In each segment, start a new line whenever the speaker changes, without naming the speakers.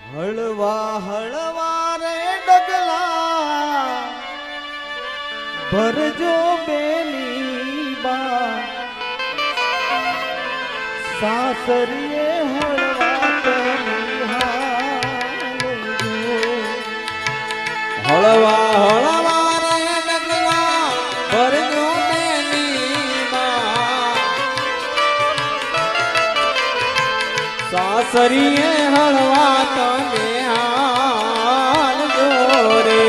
હળવા હળવા રે ડગલા ભરજો બેની બા સાસરીએ હળવા તની હાલજો
હળવા હળવા રે ડગલા ભરજો બેની બા સાસરીએ હળવા તને હાલજો રે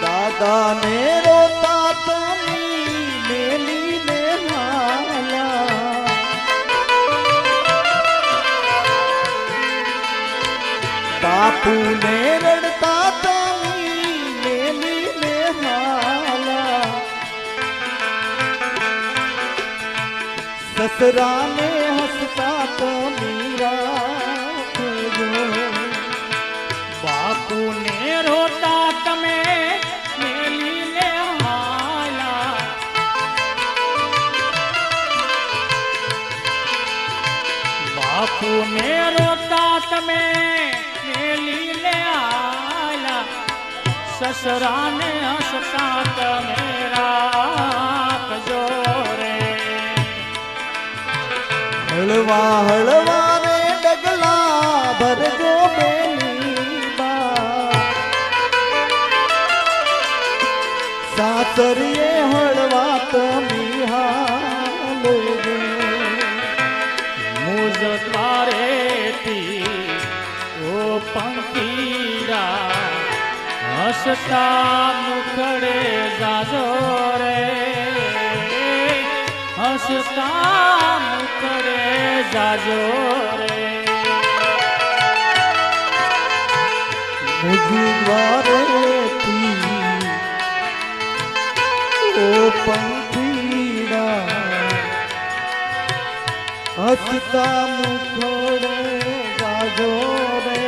દાદાને રોતા તની મેલીને હાલા બાપુને રડતા તની મેલીને હાલા સસરાને હસતા તમી રાખજો
બાપુને રોતા તમે મેલીને હાલા બાપુને રોતા તમે મેલીને હાલા સસરાને હસતા તમે રાખજો રે
હળવા હળવા રે ડગલા ભરજો બેની બા સાસરીએ હળવા તમી હાલજો
મુજ તારેથી ઓ પંખીડા હસતા મુખડે જાજો રે હસતા મુખડે જાજો રે
મુજવારેથી ઓ પંખીડા હસતા મુખડે જાજો રે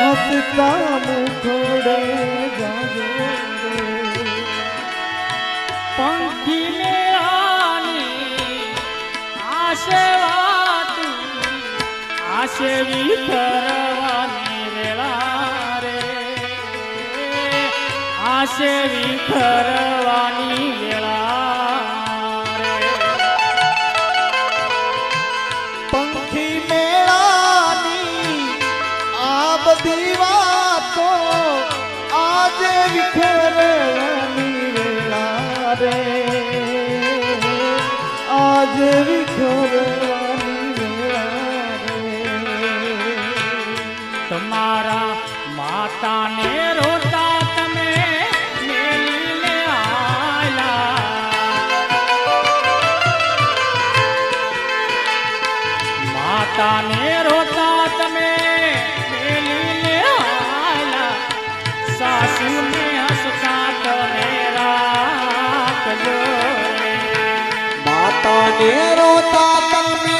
હસતા મુખડે જાજો રે
પંખી મેળાની આશે વાતું આશે વિખરવાની વેળા રે આશે વિખરવાની વેળા રે
પંખી મેળાની આ બધી વાતો આજે વિખરવાની વેળા રે આજે વિખરવાની વેળા રે
તમારા માતાને રોતા તમે મેલીને આયલા માતાને રોતા તમે મેલીને આયલા સાસુને હસતા તમે રાખજો રે
માતાને રોતા તમે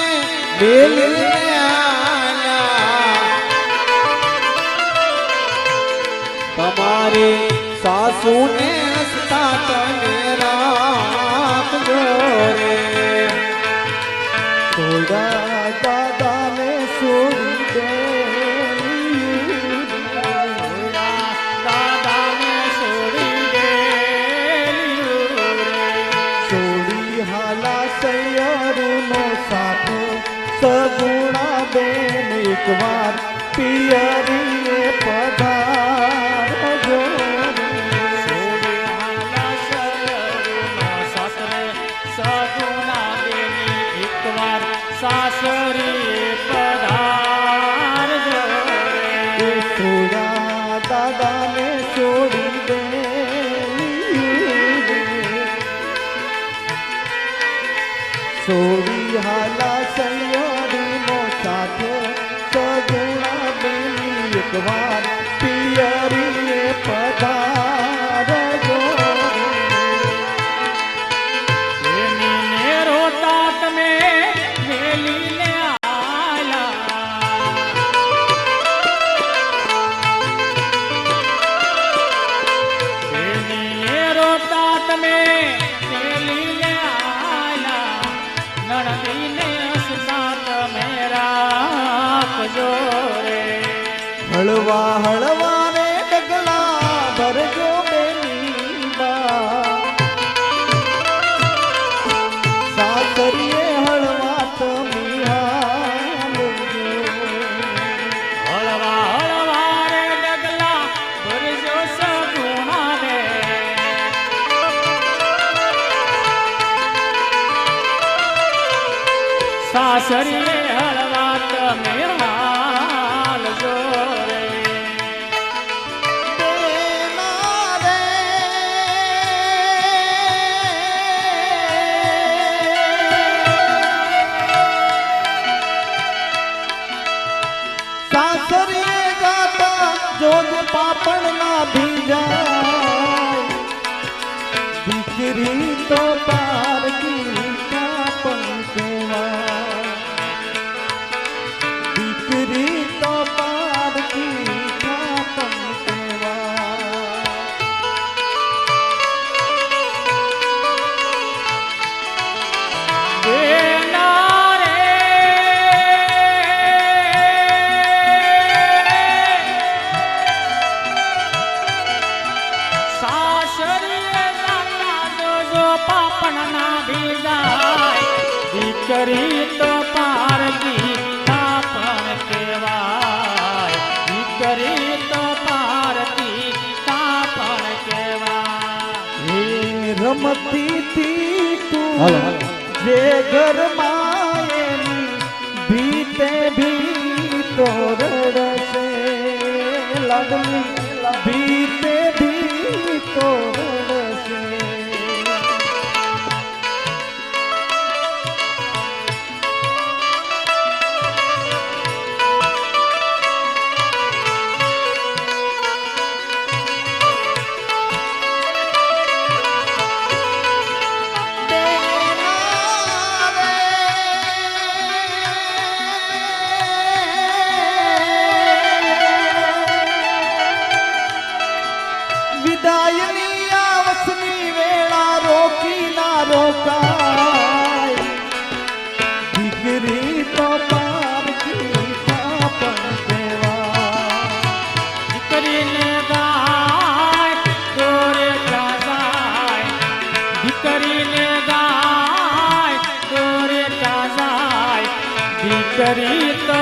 મેલીને આયા તમારી સાસુને હસતા તમે રાખજો રે
થોડા દાદાને છોડી દે
દાદાને છોડી દેલ્યું રે
છોડી હાલા સૈયરનો સાથો સગુણા બેન એકવાર પિયરીએ પધારજો
છોડી હાલા સયરુનો સાસરે સગુણા બેની એકવાર સાસરી પધારજો રે
થોડા દાદાને છોડી દે છોડી હાલા સૈયરનો સાથો સગુણા બેન એકવાર પિયરીએ પધારજો
પ્રેમીને રોતા તમે મેલીને આયલા પ્રેમીને રોતા તમે મેલીને આયલા નણંદીને હસતા તમે
હળવા હળવા રે ડગલા ભરજો બેની બા સાસરીએ હળવા તમે હાલજો
હળવા હળવા રે ડગલા ભરજો સગુણા રે સાસરીએ હળવા તમે હાલજો રે
બેના રે સાસરીએ જાતા જોજ પાપણ ના ભીજાય દીકરી તો પારકી કાપણ કહેવાય દીકરી તો પારકી કાપણ કહેવાય
બેના રે સાસરીએ જાતા જોજો પાપણ ના ભીજાય દીકરી તો પારકી કાપણ કહેવાય દીકરી તો પારકી કાપણ કહેવાય
હે રમતી તી તું
હાલો, હાલો.
જે ઘરમાં એની ભીતે ભીતો રડશે લાડલી ભીતે ભીતો રડશે વિદાયની આવસની વેળા રોકી ના રોકાય દીકરી તો પારકી કાપણ કહેવાય
દીકરીને ગાય દોરે જાય દીકરીને ગાય દોરે જાય દીકરી તો